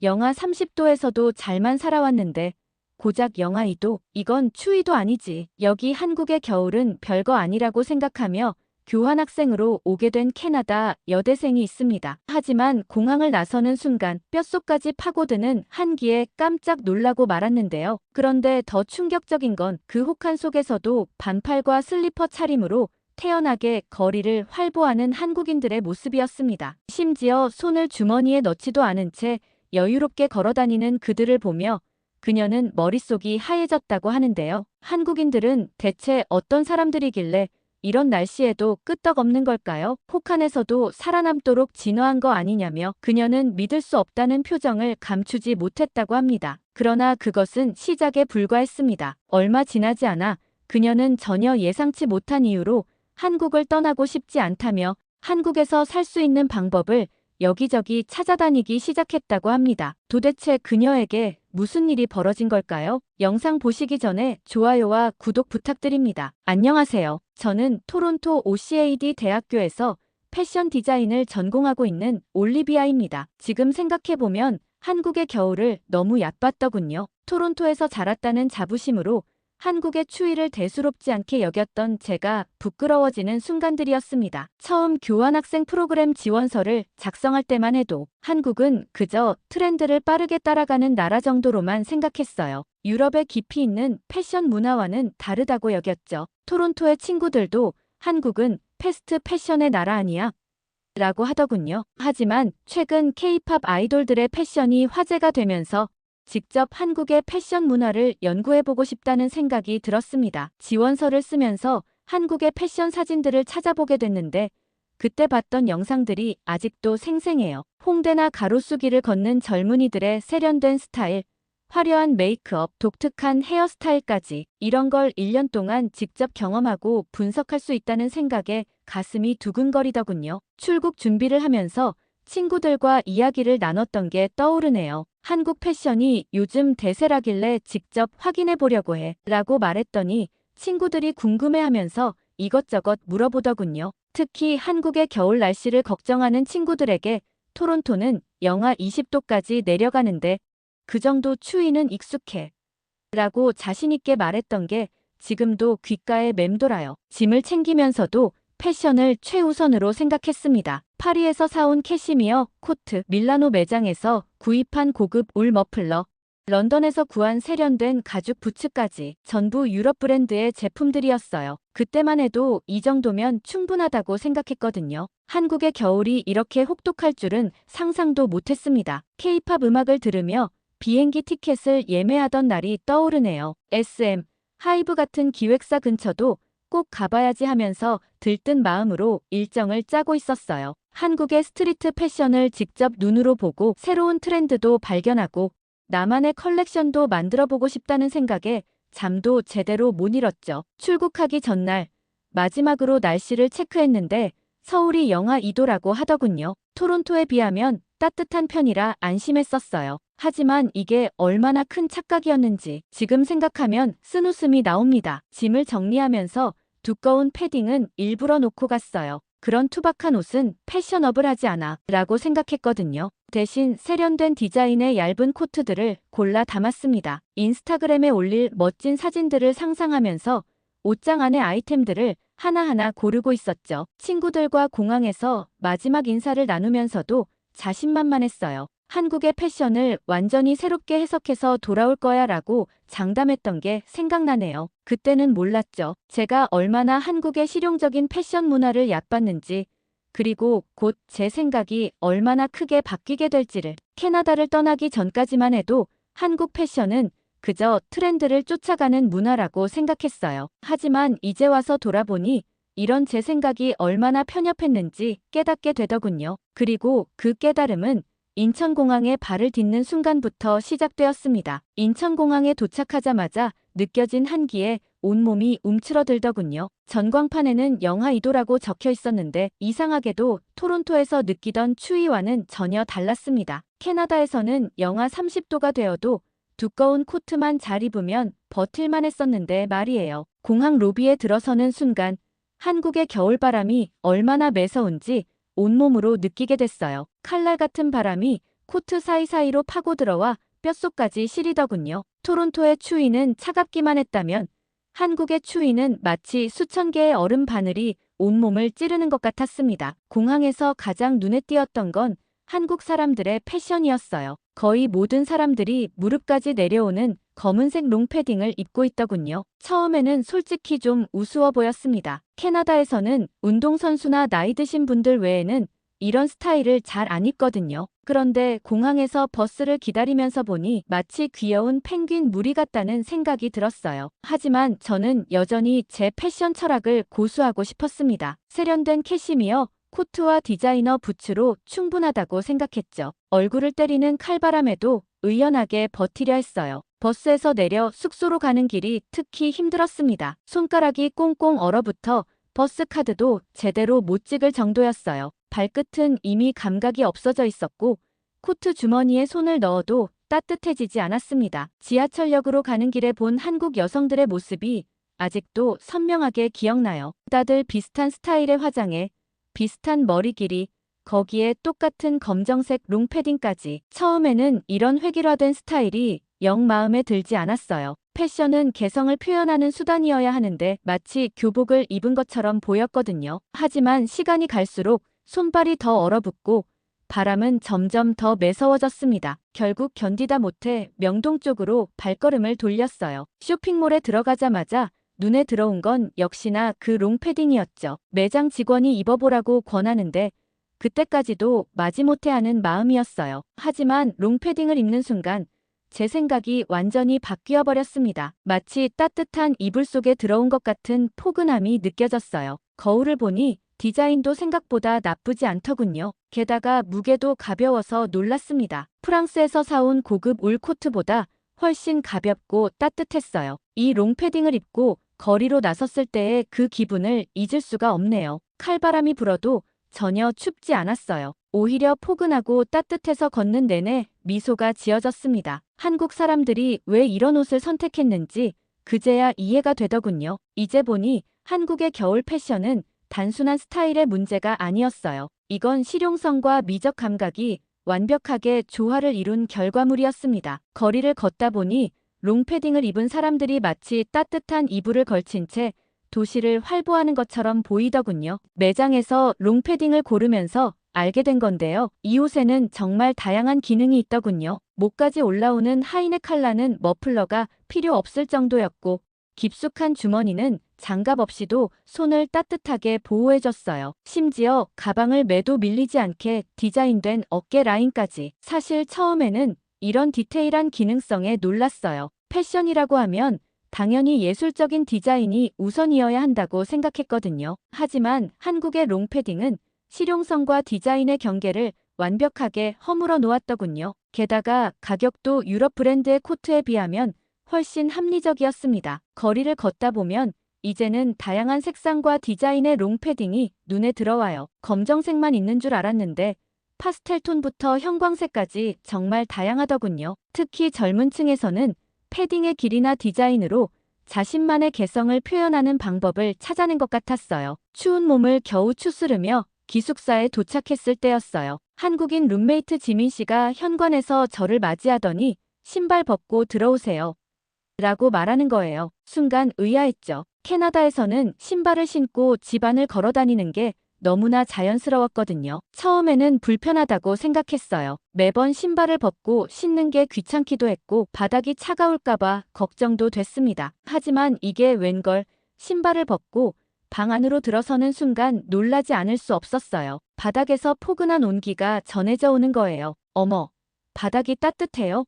영하 30도에서도 잘만 살아왔는데 고작 영하 2도? 이건 추위도 아니지. 여기 한국의 겨울은 별거 아니라고 생각하며 교환학생으로 오게 된 캐나다 여대생이 있습니다. 하지만 공항을 나서는 순간 뼛속까지 파고드는 한기에 깜짝 놀라고 말았는데요. 그런데 더 충격적인 건 그 혹한 속에서도 반팔과 슬리퍼 차림으로 태연하게 거리를 활보하는 한국인들의 모습이었습니다. 심지어 손을 주머니에 넣지도 않은 채 여유롭게 걸어다니는 그들을 보며 그녀는 머릿속이 하얘졌다고 하는데요. 한국인들은 대체 어떤 사람들이길래 이런 날씨에도 끄떡없는 걸까요? 혹한에서도 살아남도록 진화한 거 아니냐며 그녀는 믿을 수 없다는 표정을 감추지 못했다고 합니다. 그러나 그것은 시작에 불과했습니다. 얼마 지나지 않아 그녀는 전혀 예상치 못한 이유로 한국을 떠나고 싶지 않다며 한국에서 살 수 있는 방법을 여기저기 찾아다니기 시작했다고 합니다. 도대체 그녀에게 무슨 일이 벌어진 걸까요? 영상 보시기 전에 좋아요와 구독 부탁드립니다. 안녕하세요. 저는 토론토 OCAD 대학교에서 패션 디자인을 전공하고 있는 올리비아입니다. 지금 생각해보면 한국의 겨울을 너무 얕봤더군요. 토론토에서 자랐다는 자부심으로 한국의 추위를 대수롭지 않게 여겼던 제가 부끄러워지는 순간들이었습니다. 처음 교환학생 프로그램 지원서를 작성할 때만 해도 한국은 그저 트렌드를 빠르게 따라가는 나라 정도로만 생각했어요. 유럽의 깊이 있는 패션 문화와는 다르다고 여겼죠. 토론토의 친구들도 한국은 패스트 패션의 나라 아니야? 라고 하더군요. 하지만 최근 K-팝 아이돌들의 패션이 화제가 되면서 직접 한국의 패션 문화를 연구해보고 싶다는 생각이 들었습니다. 지원서를 쓰면서 한국의 패션 사진들을 찾아보게 됐는데 그때 봤던 영상들이 아직도 생생해요. 홍대나 가로수길을 걷는 젊은이들의 세련된 스타일, 화려한 메이크업, 독특한 헤어스타일까지 이런 걸 1년 동안 직접 경험하고 분석할 수 있다는 생각에 가슴이 두근거리더군요. 출국 준비를 하면서 친구들과 이야기를 나눴던 게 떠오르네요. 한국 패션이 요즘 대세라길래 직접 확인해 보려고 해 라고 말했더니 친구들이 궁금해하면서 이것저것 물어보더군요. 특히 한국의 겨울 날씨를 걱정하는 친구들에게 토론토는 영하 20도까지 내려가는데 그 정도 추위는 익숙해 라고 자신있게 말했던 게 지금도 귓가에 맴돌아요. 짐을 챙기면서도 패션을 최우선으로 생각했습니다. 파리에서 사온 캐시미어 코트, 밀라노 매장에서 구입한 고급 울 머플러, 런던에서 구한 세련된 가죽 부츠까지 전부 유럽 브랜드의 제품들이었어요. 그때만 해도 이 정도면 충분하다고 생각했거든요. 한국의 겨울이 이렇게 혹독할 줄은 상상도 못했습니다. K-팝 음악을 들으며 비행기 티켓을 예매하던 날이 떠오르네요. SM, 하이브 같은 기획사 근처도 꼭 가봐야지 하면서 들뜬 마음으로 일정을 짜고 있었어요. 한국의 스트리트 패션을 직접 눈으로 보고 새로운 트렌드도 발견하고 나만의 컬렉션도 만들어보고 싶다는 생각에 잠도 제대로 못 이뤘죠. 출국하기 전날 마지막으로 날씨를 체크했는데 서울이 영하 2도라고 하더군요. 토론토에 비하면 따뜻한 편이라 안심했었어요. 하지만 이게 얼마나 큰 착각이었는지 지금 생각하면 쓴웃음이 나옵니다. 짐을 정리하면서 두꺼운 패딩은 일부러 놓고 갔어요. 그런 투박한 옷은 패셔너블 하지 않아 라고 생각했거든요. 대신 세련된 디자인의 얇은 코트들을 골라 담았습니다. 인스타그램에 올릴 멋진 사진들을 상상하면서 옷장 안의 아이템들을 하나하나 고르고 있었죠. 친구들과 공항에서 마지막 인사를 나누면서도 자신만만했어요. 한국의 패션을 완전히 새롭게 해석해서 돌아올 거야 라고 장담했던 게 생각나네요. 그때는 몰랐죠. 제가 얼마나 한국의 실용적인 패션 문화를 얕봤는지, 그리고 곧 제 생각이 얼마나 크게 바뀌게 될지를. 캐나다를 떠나기 전까지만 해도 한국 패션은 그저 트렌드를 쫓아가는 문화라고 생각했어요. 하지만 이제 와서 돌아보니 이런 제 생각이 얼마나 편협했는지 깨닫게 되더군요. 그리고 그 깨달음은 인천공항에 발을 딛는 순간부터 시작되었습니다. 인천공항에 도착하자마자 느껴진 한기에 온몸이 움츠러들더군요. 전광판에는 영하 2도라고 적혀 있었는데 이상하게도 토론토에서 느끼던 추위와는 전혀 달랐습니다. 캐나다에서는 영하 30도가 되어도 두꺼운 코트만 잘 입으면 버틸만 했었는데 말이에요. 공항 로비에 들어서는 순간 한국의 겨울바람이 얼마나 매서운지 온몸으로 느끼게 됐어요. 칼날 같은 바람이 코트 사이사이로 파고들어와 뼛속까지 시리더군요. 토론토의 추위는 차갑기만 했다면 한국의 추위는 마치 수천 개의 얼음 바늘이 온몸을 찌르는 것 같았습니다. 공항에서 가장 눈에 띄었던 건 한국 사람들의 패션이었어요. 거의 모든 사람들이 무릎까지 내려오는 검은색 롱패딩을 입고 있더군요. 처음에는 솔직히 좀 우스워 보였습니다. 캐나다에서는 운동선수나 나이 드신 분들 외에는 이런 스타일을 잘 안 입거든요. 그런데 공항에서 버스를 기다리면서 보니 마치 귀여운 펭귄 무리 같다는 생각이 들었어요. 하지만 저는 여전히 제 패션 철학을 고수하고 싶었습니다. 세련된 캐시미어, 코트와 디자이너 부츠로 충분하다고 생각했죠. 얼굴을 때리는 칼바람에도 의연하게 버티려 했어요. 버스에서 내려 숙소로 가는 길이 특히 힘들었습니다. 손가락이 꽁꽁 얼어붙어 버스 카드도 제대로 못 찍을 정도였어요. 발끝은 이미 감각이 없어져 있었고 코트 주머니에 손을 넣어도 따뜻해지지 않았습니다. 지하철역으로 가는 길에 본 한국 여성들의 모습이 아직도 선명하게 기억나요. 다들 비슷한 스타일의 화장에 비슷한 머리 길이, 거기에 똑같은 검정색 롱패딩까지. 처음에는 이런 획일화된 스타일이 영 마음에 들지 않았어요. 패션은 개성을 표현하는 수단이어야 하는데 마치 교복을 입은 것처럼 보였거든요. 하지만 시간이 갈수록 손발이 더 얼어붙고 바람은 점점 더 매서워졌습니다. 결국 견디다 못해 명동 쪽으로 발걸음을 돌렸어요. 쇼핑몰에 들어가자마자 눈에 들어온 건 역시나 그 롱패딩이었죠. 매장 직원이 입어보라고 권하는데 그때까지도 마지못해 하는 마음이었어요. 하지만 롱패딩을 입는 순간 제 생각이 완전히 바뀌어 버렸습니다. 마치 따뜻한 이불 속에 들어온 것 같은 포근함이 느껴졌어요. 거울을 보니 디자인도 생각보다 나쁘지 않더군요. 게다가 무게도 가벼워서 놀랐습니다. 프랑스에서 사온 고급 울 코트보다 훨씬 가볍고 따뜻했어요. 이 롱패딩을 입고 거리로 나섰을 때의 그 기분을 잊을 수가 없네요. 칼바람이 불어도 전혀 춥지 않았어요. 오히려 포근하고 따뜻해서 걷는 내내 미소가 지어졌습니다. 한국 사람들이 왜 이런 옷을 선택했는지 그제야 이해가 되더군요. 이제 보니 한국의 겨울 패션은 단순한 스타일의 문제가 아니었어요. 이건 실용성과 미적 감각이 완벽하게 조화를 이룬 결과물이었습니다. 거리를 걷다 보니 롱패딩을 입은 사람들이 마치 따뜻한 이불을 걸친 채 도시를 활보하는 것처럼 보이더군요. 매장에서 롱패딩을 고르면서 알게 된 건데요. 이 옷에는 정말 다양한 기능이 있더군요. 목까지 올라오는 하이넥 칼라는 머플러가 필요 없을 정도였고 깊숙한 주머니는 장갑 없이도 손을 따뜻하게 보호해줬어요. 심지어 가방을 매도 밀리지 않게 디자인된 어깨 라인까지. 사실 처음에는 이런 디테일한 기능성에 놀랐어요. 패션이라고 하면 당연히 예술적인 디자인이 우선이어야 한다고 생각했거든요. 하지만 한국의 롱패딩은 실용성과 디자인의 경계를 완벽하게 허물어 놓았더군요. 게다가 가격도 유럽 브랜드의 코트에 비하면 훨씬 합리적이었습니다. 거리를 걷다 보면 이제는 다양한 색상과 디자인의 롱패딩이 눈에 들어와요. 검정색만 있는 줄 알았는데 파스텔톤부터 형광색까지 정말 다양하더군요. 특히 젊은 층에서는 패딩의 길이나 디자인으로 자신만의 개성을 표현하는 방법을 찾아낸 것 같았어요. 추운 몸을 겨우 추스르며 기숙사에 도착했을 때였어요. 한국인 룸메이트 지민 씨가 현관에서 저를 맞이하더니 신발 벗고 들어오세요. 라고 말하는 거예요. 순간 의아했죠. 캐나다에서는 신발을 신고 집안을 걸어 다니는 게 너무나 자연스러웠거든요. 처음에는 불편하다고 생각했어요. 매번 신발을 벗고 신는 게 귀찮기도 했고 바닥이 차가울까봐 걱정도 됐습니다. 하지만 이게 웬걸 신발을 벗고 방 안으로 들어서는 순간 놀라지 않을 수 없었어요. 바닥에서 포근한 온기가 전해져 오는 거예요. 어머, 바닥이 따뜻해요?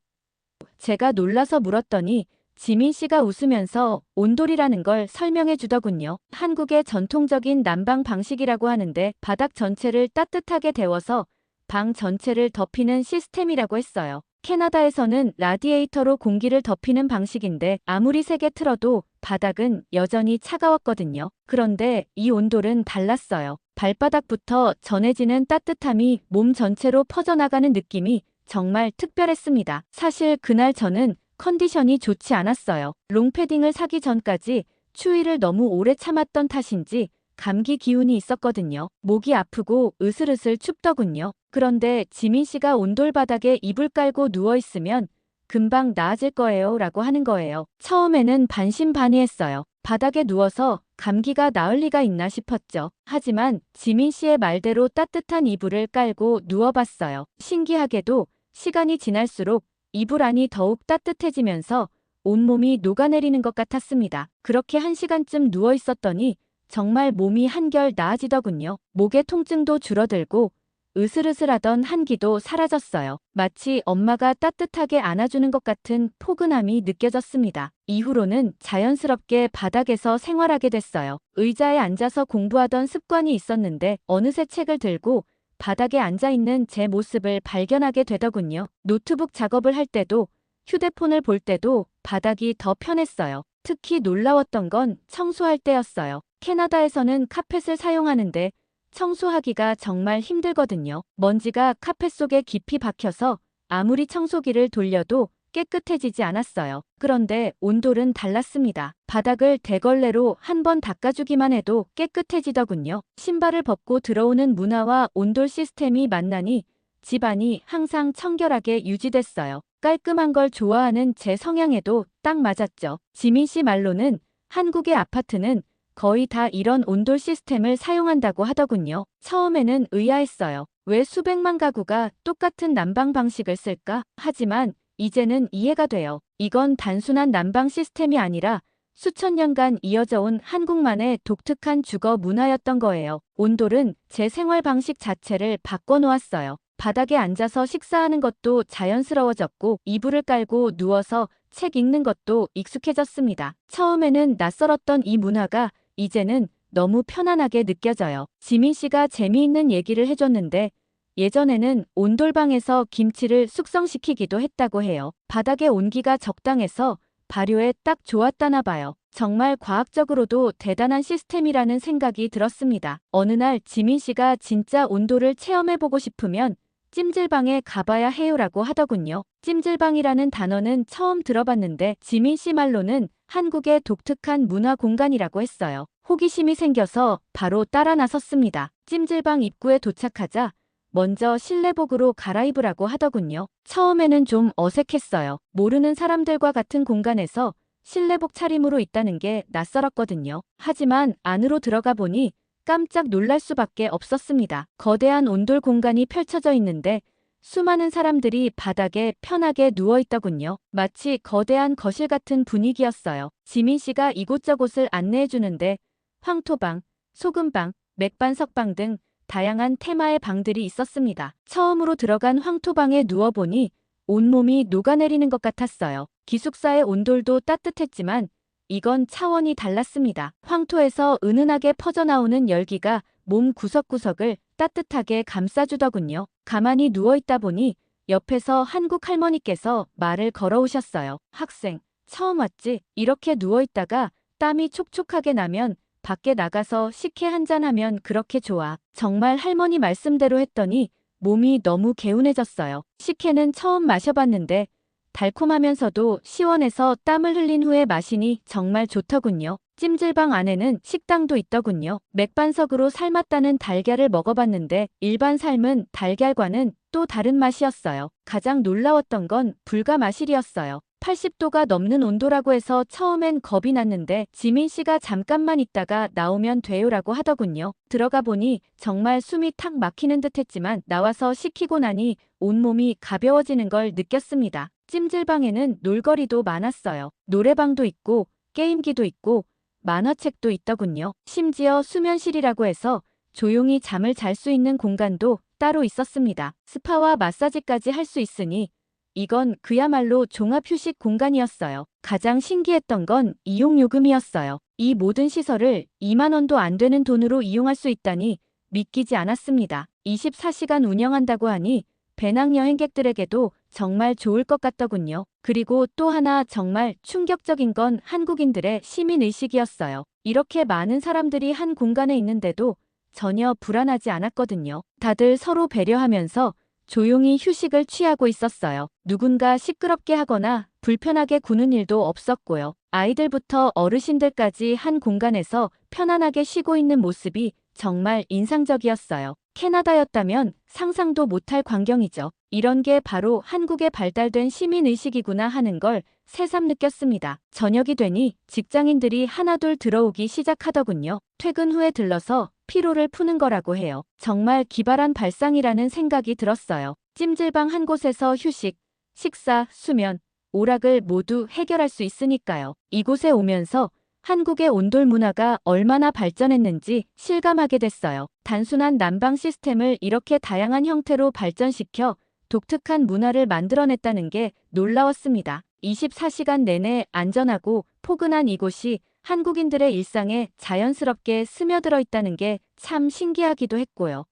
제가 놀라서 물었더니 지민 씨가 웃으면서 온돌이라는 걸 설명해 주더군요. 한국의 전통적인 난방 방식이라고 하는데 바닥 전체를 따뜻하게 데워서 방 전체를 덮이는 시스템이라고 했어요. 캐나다에서는 라디에이터로 공기를 덮이는 방식인데 아무리 세게 틀어도 바닥은 여전히 차가웠거든요. 그런데 이 온돌은 달랐어요. 발바닥부터 전해지는 따뜻함이 몸 전체로 퍼져나가는 느낌이 정말 특별했습니다. 사실 그날 저는 컨디션이 좋지 않았어요. 롱패딩을 사기 전까지 추위를 너무 오래 참았던 탓인지 감기 기운이 있었거든요. 목이 아프고 으슬으슬 춥더군요. 그런데 지민 씨가 온돌 바닥에 이불 깔고 누워있으면 금방 나아질 거예요 라고 하는 거예요. 처음에는 반신반의했어요. 바닥에 누워서 감기가 나을 리가 있나 싶었죠. 하지만 지민 씨의 말대로 따뜻한 이불을 깔고 누워봤어요. 신기하게도 시간이 지날수록 이불 안이 더욱 따뜻해지면서 온몸이 녹아내리는 것 같았습니다. 그렇게 1시간쯤 누워있었더니 정말 몸이 한결 나아지더군요. 목의 통증도 줄어들고 으슬으슬하던 한기도 사라졌어요. 마치 엄마가 따뜻하게 안아주는 것 같은 포근함이 느껴졌습니다. 이후로는 자연스럽게 바닥에서 생활하게 됐어요. 의자에 앉아서 공부하던 습관이 있었는데 어느새 책을 들고 바닥에 앉아있는 제 모습을 발견하게 되더군요. 노트북 작업을 할 때도 휴대폰을 볼 때도 바닥이 더 편했어요. 특히 놀라웠던 건 청소할 때였어요. 캐나다에서는 카펫을 사용하는데 청소하기가 정말 힘들거든요. 먼지가 카펫 속에 깊이 박혀서 아무리 청소기를 돌려도 깨끗해지지 않았어요. 그런데 온돌은 달랐습니다. 바닥을 대걸레로 한 번 닦아주기만 해도 깨끗해지더군요. 신발을 벗고 들어오는 문화와 온돌 시스템이 만나니 집안이 항상 청결하게 유지됐어요. 깔끔한 걸 좋아하는 제 성향에도 딱 맞았죠. 지민 씨 말로는 한국의 아파트는 거의 다 이런 온돌 시스템을 사용한다고 하더군요. 처음에는 의아했어요. 왜 수백만 가구가 똑같은 난방 방식을 쓸까? 하지만 이제는 이해가 돼요. 이건 단순한 난방 시스템이 아니라 수천 년간 이어져 온 한국만의 독특한 주거 문화였던 거예요. 온돌은 제 생활 방식 자체를 바꿔놓았어요. 바닥에 앉아서 식사하는 것도 자연스러워졌고 이불을 깔고 누워서 책 읽는 것도 익숙해졌습니다. 처음에는 낯설었던 이 문화가 이제는 너무 편안하게 느껴져요. 지민 씨가 재미있는 얘기를 해줬는데 예전에는 온돌방에서 김치를 숙성시키기도 했다고 해요. 바닥에 온기가 적당해서 발효에 딱 좋았다나 봐요. 정말 과학적으로도 대단한 시스템이라는 생각이 들었습니다. 어느 날 지민 씨가 진짜 온돌을 체험해보고 싶으면 찜질방에 가봐야 해요라고 하더군요. 찜질방이라는 단어는 처음 들어봤는데 지민 씨 말로는 한국의 독특한 문화 공간이라고 했어요. 호기심이 생겨서 바로 따라 나섰습니다. 찜질방 입구에 도착하자 먼저 실내복으로 갈아입으라고 하더군요. 처음에는 좀 어색했어요. 모르는 사람들과 같은 공간에서 실내복 차림으로 있다는 게 낯설었거든요. 하지만 안으로 들어가 보니 깜짝 놀랄 수밖에 없었습니다. 거대한 온돌 공간이 펼쳐져 있는데 수많은 사람들이 바닥에 편하게 누워있더군요. 마치 거대한 거실 같은 분위기였어요. 지민 씨가 이곳저곳을 안내해주는데 황토방, 소금방, 맥반석방 등 다양한 테마의 방들이 있었습니다. 처음으로 들어간 황토방에 누워보니 온몸이 녹아내리는 것 같았어요. 기숙사의 온돌도 따뜻했지만 이건 차원이 달랐습니다. 황토에서 은은하게 퍼져나오는 열기가 몸 구석구석을 따뜻하게 감싸주더군요. 가만히 누워있다 보니 옆에서 한국 할머니께서 말을 걸어오셨어요. 학생, 처음 왔지? 이렇게 누워있다가 땀이 촉촉하게 나면 밖에 나가서 식혜 한잔하면 그렇게 좋아. 정말 할머니 말씀대로 했더니 몸이 너무 개운해졌어요. 식혜는 처음 마셔봤는데 달콤하면서도 시원해서 땀을 흘린 후에 마시니 정말 좋더군요. 찜질방 안에는 식당도 있더군요. 맥반석으로 삶았다는 달걀을 먹어봤는데 일반 삶은 달걀과는 또 다른 맛이었어요. 가장 놀라웠던 건 불가마실이었어요. 80도가 넘는 온도라고 해서 처음엔 겁이 났는데 지민 씨가 잠깐만 있다가 나오면 돼요라고 하더군요. 들어가 보니 정말 숨이 탁 막히는 듯 했지만 나와서 식히고 나니 온몸이 가벼워지는 걸 느꼈습니다. 찜질방에는 놀거리도 많았어요. 노래방도 있고 게임기도 있고 만화책도 있더군요. 심지어 수면실이라고 해서 조용히 잠을 잘 수 있는 공간도 따로 있었습니다. 스파와 마사지까지 할 수 있으니 이건 그야말로 종합휴식 공간이었어요. 가장 신기했던 건 이용요금이었어요. 이 모든 시설을 2만 원도 안 되는 돈으로 이용할 수 있다니 믿기지 않았습니다. 24시간 운영한다고 하니 배낭여행객들에게도 정말 좋을 것 같더군요. 그리고 또 하나 정말 충격적인 건 한국인들의 시민의식이었어요. 이렇게 많은 사람들이 한 공간에 있는데도 전혀 불안하지 않았거든요. 다들 서로 배려하면서 조용히 휴식을 취하고 있었어요. 누군가 시끄럽게 하거나 불편하게 구는 일도 없었고요. 아이들부터 어르신들까지 한 공간에서 편안하게 쉬고 있는 모습이 정말 인상적이었어요. 캐나다였다면 상상도 못할 광경이죠. 이런 게 바로 한국에 발달된 시민의식이구나 하는 걸 새삼 느꼈습니다. 저녁이 되니 직장인들이 하나둘 들어오기 시작하더군요. 퇴근 후에 들러서 피로를 푸는 거라고 해요. 정말 기발한 발상이라는 생각이 들었어요. 찜질방 한 곳에서 휴식, 식사, 수면, 오락을 모두 해결할 수 있으니까요. 이곳에 오면서 한국의 온돌 문화가 얼마나 발전했는지 실감하게 됐어요. 단순한 난방 시스템을 이렇게 다양한 형태로 발전시켜 독특한 문화를 만들어냈다는 게 놀라웠습니다. 24시간 내내 안전하고 포근한 이곳이 한국인들의 일상에 자연스럽게 스며들어 있다는 게 참 신기하기도 했고요.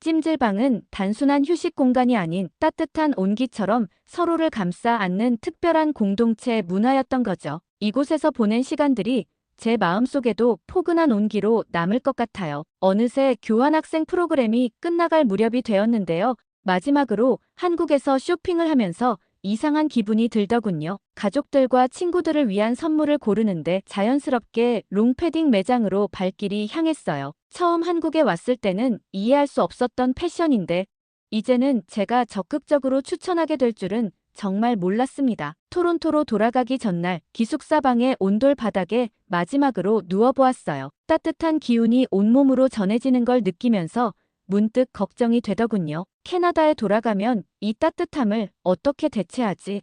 찜질방은 단순한 휴식 공간이 아닌 따뜻한 온기처럼 서로를 감싸 안는 특별한 공동체 문화였던 거죠. 이곳에서 보낸 시간들이 제 마음속에도 포근한 온기로 남을 것 같아요. 어느새 교환학생 프로그램이 끝나갈 무렵이 되었는데요. 마지막으로 한국에서 쇼핑을 하면서 이상한 기분이 들더군요. 가족들과 친구들을 위한 선물을 고르는데 자연스럽게 롱패딩 매장으로 발길이 향했어요. 처음 한국에 왔을 때는 이해할 수 없었던 패션인데 이제는 제가 적극적으로 추천하게 될 줄은 정말 몰랐습니다. 토론토로 돌아가기 전날 기숙사방의 온돌 바닥에 마지막으로 누워보았어요. 따뜻한 기운이 온몸으로 전해지는 걸 느끼면서 문득 걱정이 되더군요. 캐나다에 돌아가면 이 따뜻함을 어떻게 대체하지?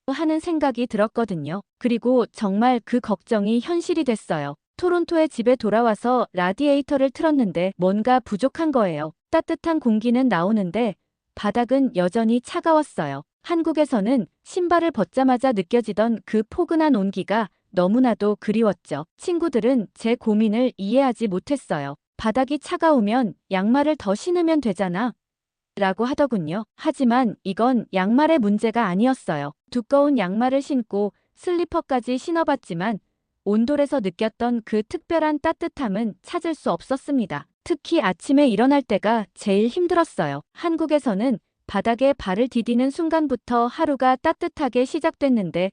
하는 생각이 들었거든요. 그리고 정말 그 걱정이 현실이 됐어요. 토론토에 집에 돌아와서 라디에이터를 틀었는데 뭔가 부족한 거예요. 따뜻한 공기는 나오는데 바닥은 여전히 차가웠어요. 한국에서는 신발을 벗자마자 느껴지던 그 포근한 온기가 너무나도 그리웠죠. 친구들은 제 고민을 이해하지 못했어요. 바닥이 차가우면 양말을 더 신으면 되잖아. 라고 하더군요. 하지만 이건 양말의 문제가 아니었어요. 두꺼운 양말을 신고 슬리퍼까지 신어봤지만 온돌에서 느꼈던 그 특별한 따뜻함은 찾을 수 없었습니다. 특히 아침에 일어날 때가 제일 힘들었어요. 한국에서는 바닥에 발을 디디는 순간부터 하루가 따뜻하게 시작됐는데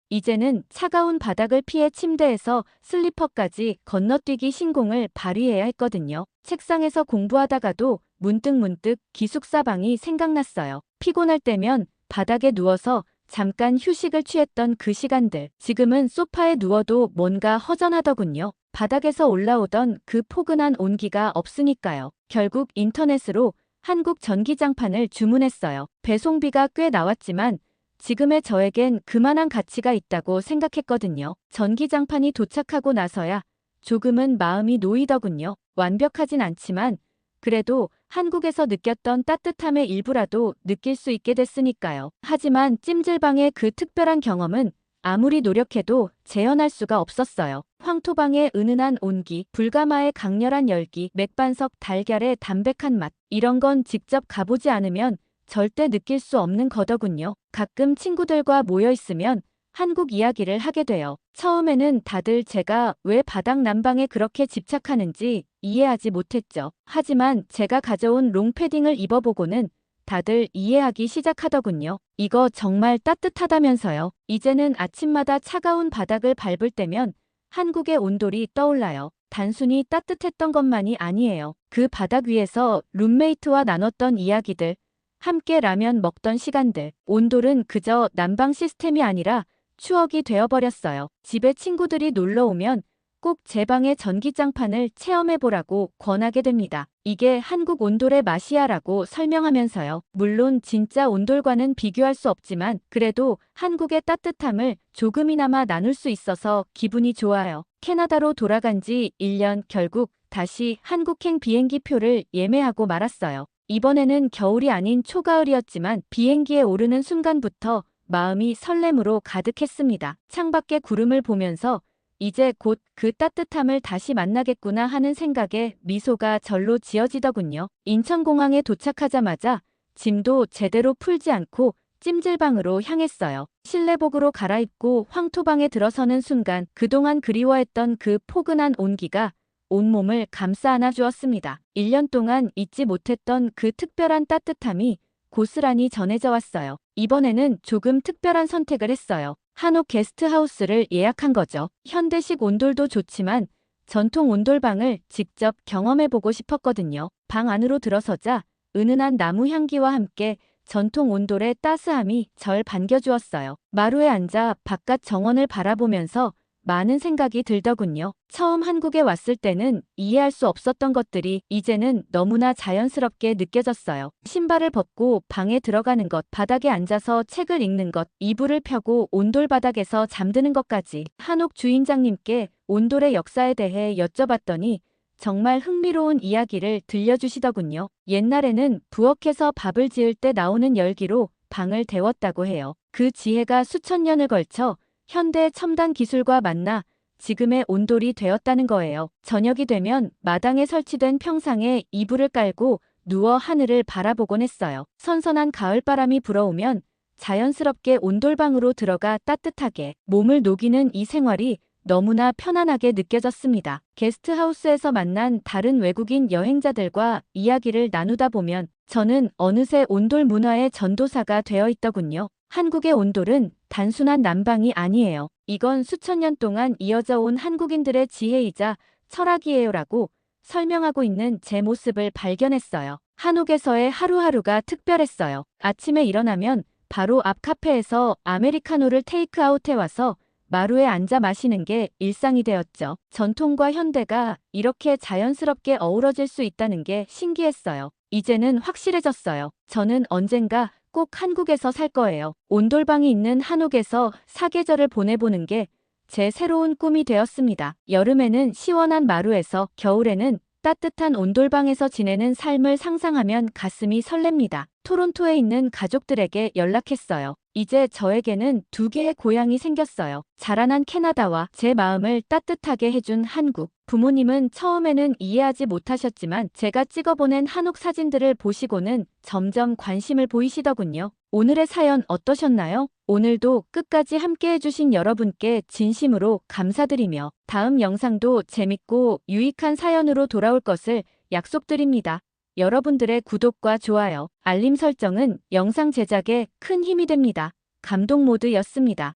이제는 차가운 바닥을 피해 침대에서 슬리퍼까지 건너뛰기 신공을 발휘해야 했거든요. 책상에서 공부하다가도 문득 기숙사방이 생각났어요. 피곤할 때면 바닥에 누워서 잠깐 휴식을 취했던 그 시간들. 지금은 소파에 누워도 뭔가 허전하더군요. 바닥에서 올라오던 그 포근한 온기가 없으니까요. 결국 인터넷으로 한국 전기장판을 주문했어요. 배송비가 꽤 나왔지만 지금의 저에겐 그만한 가치가 있다고 생각했거든요. 전기장판이 도착하고 나서야 조금은 마음이 놓이더군요. 완벽하진 않지만 그래도 한국에서 느꼈던 따뜻함의 일부라도 느낄 수 있게 됐으니까요. 하지만 찜질방의 그 특별한 경험은 아무리 노력해도 재현할 수가 없었어요. 황토방의 은은한 온기, 불가마의 강렬한 열기, 맥반석 달걀의 담백한 맛, 이런 건 직접 가보지 않으면 절대 느낄 수 없는 거더군요. 가끔 친구들과 모여 있으면 한국 이야기를 하게 돼요. 처음에는 다들 제가 왜 바닥 난방에 그렇게 집착하는지 이해하지 못했죠. 하지만 제가 가져온 롱패딩을 입어보고는 다들 이해하기 시작하더군요. 이거 정말 따뜻하다면서요. 이제는 아침마다 차가운 바닥을 밟을 때면 한국의 온돌이 떠올라요. 단순히 따뜻했던 것만이 아니에요. 그 바닥 위에서 룸메이트와 나눴던 이야기들, 함께 라면 먹던 시간들, 온돌은 그저 난방 시스템이 아니라 추억이 되어버렸어요. 집에 친구들이 놀러 오면 꼭 제 방의 전기장판을 체험해보라고 권하게 됩니다. 이게 한국 온돌의 맛이야라고 설명하면서요. 물론 진짜 온돌과는 비교할 수 없지만 그래도 한국의 따뜻함을 조금이나마 나눌 수 있어서 기분이 좋아요. 캐나다로 돌아간 지 1년, 결국 다시 한국행 비행기 표를 예매하고 말았어요. 이번에는 겨울이 아닌 초가을이었지만 비행기에 오르는 순간부터 마음이 설렘으로 가득했습니다. 창밖의 구름을 보면서 이제 곧 그 따뜻함을 다시 만나겠구나 하는 생각에 미소가 절로 지어지더군요. 인천공항에 도착하자마자 짐도 제대로 풀지 않고 찜질방으로 향했어요. 실내복으로 갈아입고 황토방에 들어서는 순간 그동안 그리워했던 그 포근한 온기가 온몸을 감싸 안아 주었습니다. 1년 동안 잊지 못했던 그 특별한 따뜻함이 고스란히 전해져 왔어요. 이번에는 조금 특별한 선택을 했어요. 한옥 게스트하우스를 예약한 거죠. 현대식 온돌도 좋지만 전통 온돌방을 직접 경험해보고 싶었거든요. 방 안으로 들어서자 은은한 나무 향기와 함께 전통 온돌의 따스함이 절 반겨주었어요. 마루에 앉아 바깥 정원을 바라보면서 많은 생각이 들더군요. 처음 한국에 왔을 때는 이해할 수 없었던 것들이 이제는 너무나 자연스럽게 느껴졌어요. 신발을 벗고 방에 들어가는 것, 바닥에 앉아서 책을 읽는 것, 이불을 펴고 온돌 바닥에서 잠드는 것까지. 한옥 주인장님께 온돌의 역사에 대해 여쭤봤더니 정말 흥미로운 이야기를 들려주시더군요. 옛날에는 부엌에서 밥을 지을 때 나오는 열기로 방을 데웠다고 해요. 그 지혜가 수천 년을 걸쳐 현대 첨단 기술과 만나 지금의 온돌이 되었다는 거예요. 저녁이 되면 마당에 설치된 평상에 이불을 깔고 누워 하늘을 바라보곤 했어요. 선선한 가을바람이 불어오면 자연스럽게 온돌방으로 들어가 따뜻하게 몸을 녹이는 이 생활이 너무나 편안하게 느껴졌습니다. 게스트하우스에서 만난 다른 외국인 여행자들과 이야기를 나누다 보면 저는 어느새 온돌 문화의 전도사가 되어 있더군요. 한국의 온돌은 단순한 난방이 아니에요. 이건 수천 년 동안 이어져 온 한국인들의 지혜이자 철학이에요라고 설명하고 있는 제 모습을 발견했어요. 한옥에서의 하루하루가 특별했어요. 아침에 일어나면 바로 앞 카페에서 아메리카노를 테이크아웃해 와서 마루에 앉아 마시는 게 일상이 되었죠. 전통과 현대가 이렇게 자연스럽게 어우러질 수 있다는 게 신기했어요. 이제는 확실해졌어요. 저는 언젠가 꼭 한국에서 살 거예요. 온돌방이 있는 한옥에서 사계절을 보내보는 게 제 새로운 꿈이 되었습니다. 여름에는 시원한 마루에서, 겨울에는 따뜻한 온돌방에서 지내는 삶을 상상하면 가슴이 설렙니다. 토론토에 있는 가족들에게 연락했어요. 이제 저에게는 두 개의 고향이 생겼어요. 자라난 캐나다와 제 마음을 따뜻하게 해준 한국. 부모님은 처음에는 이해하지 못하셨지만 제가 찍어보낸 한옥 사진들을 보시고는 점점 관심을 보이시더군요. 오늘의 사연 어떠셨나요? 오늘도 끝까지 함께 해주신 여러분께 진심으로 감사드리며 다음 영상도 재밌고 유익한 사연으로 돌아올 것을 약속드립니다. 여러분들의 구독과 좋아요, 알림 설정은 영상 제작에 큰 힘이 됩니다. 감동 모드였습니다.